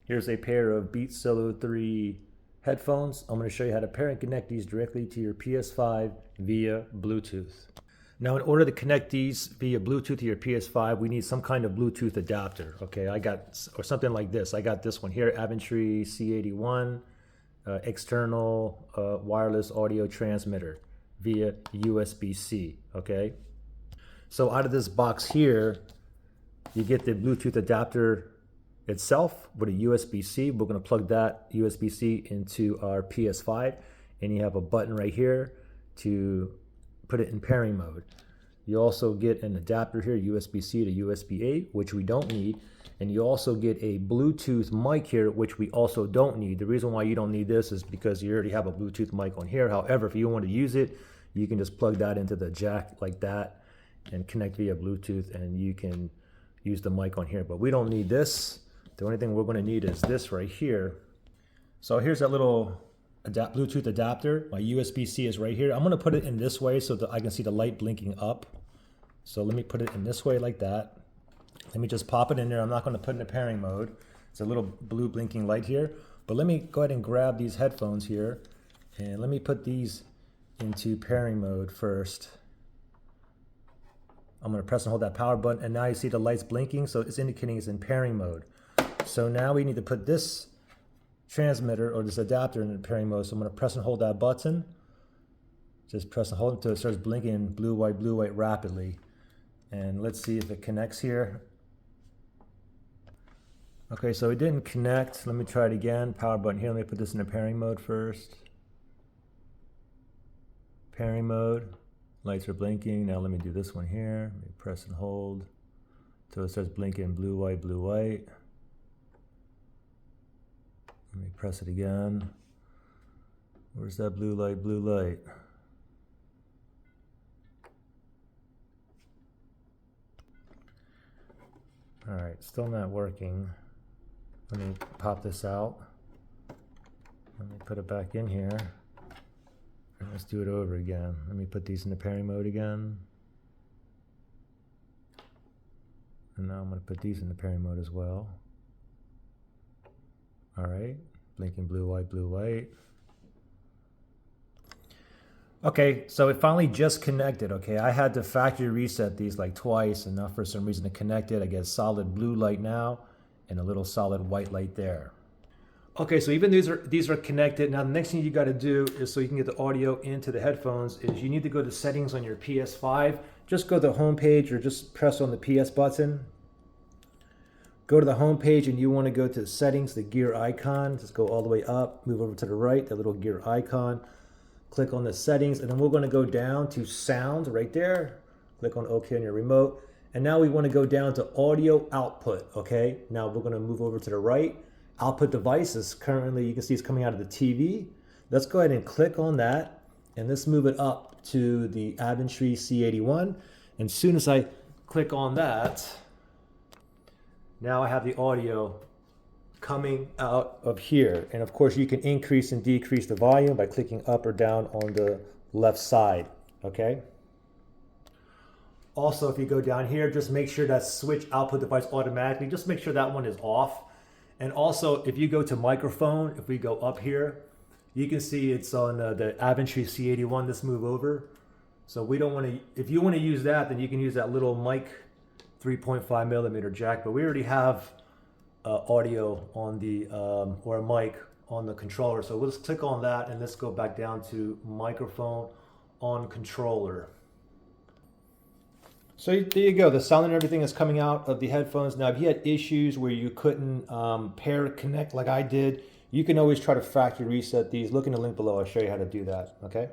Here's a pair of Beats Solo 3 headphones. I'm going to show you how to pair and connect these directly to your PS5 via Bluetooth. Now, in order to connect these via Bluetooth to your PS5, we need some kind of Bluetooth adapter. Okay, or something like this. I got this one here, Aventry C81, external wireless audio transmitter via USB-C. Okay, so out of this box here, you get the Bluetooth adapter itself with a USB-C. We're going to plug that USB-C into our PS5, and you have a button right here to put it in pairing mode. You also get an adapter here, USB-C to USB-A, which we don't need, and you also get a Bluetooth mic here, which we also don't need. The reason why you don't need this is because you already have a Bluetooth mic on here. However, if you want to use it, you can just plug that into the jack like that and connect via Bluetooth, and you can use the mic on here. But we don't need this. The only thing we're going to need is this right here. So here's that little Bluetooth adapter. My USB-C is right here. I'm going to put it in this way so that I can see the light blinking up. So let me put it in this way like that. Let me just pop it in there. I'm not going to put it in pairing mode. It's a little blue blinking light here. But let me go ahead and grab these headphones here, and let me put these into pairing mode first. I'm going to press and hold that power button, and now you see the lights blinking, so it's indicating it's in pairing mode. So now we need to put this transmitter or this adapter in pairing mode. So I'm going to press and hold that button. Just press and hold until it starts blinking blue, white rapidly. And let's see if it connects here. Okay, so it didn't connect. Let me try it again. Power button here. Let me put this in a pairing mode first. Pairing mode. Lights are blinking. Now let me do this one here. Let me press and hold until it starts blinking blue, white. Let me press it again. Where's that blue light? All right, still not working. Let me pop this out. Let me put it back in here. And let's do it over again. Let me put these in the pairing mode again. And now I'm going to put these in the pairing mode as well. All right, blinking blue, white. Okay, so it finally just connected. Okay, I had to factory reset these like twice, and now for some reason it connected. I get solid blue light now and a little solid white light there. Okay, so even these are connected. Now the next thing you got to do is, so you can get the audio into the headphones, is you need to go to settings on your PS5. Just go to the home page or just press on the PS button. Go to the home page and you want to go to settings, the gear icon. Just go all the way up, move over to the right, the little gear icon. Click on the settings, and then we're going to go down to sound right there. Click on OK on your remote. And now we want to go down to audio output. Okay, now we're going to move over to the right. Output devices, currently you can see it's coming out of the TV. Let's go ahead and click on that, and let's move it up to the Aventry C81. And as soon as I click on that, now I have the audio coming out of here. And of course you can increase and decrease the volume by clicking up or down on the left side. Okay. Also, if you go down here, just make sure that switch output device automatically, just make sure that one is off. And also, if you go to microphone, if we go up here, you can see it's on the Aventry C81. Let's move over. So we don't want to, if you want to use that, then you can use that little mic 3.5 millimeter jack, but we already have audio on the, or a mic on the controller. So let's click on that, and let's go back down to microphone on controller. So there you go. The sound and everything is coming out of the headphones. Now, if you had issues where you couldn't pair connect like I did, you can always try to factory reset these. Look in the link below. I'll show you how to do that. Okay.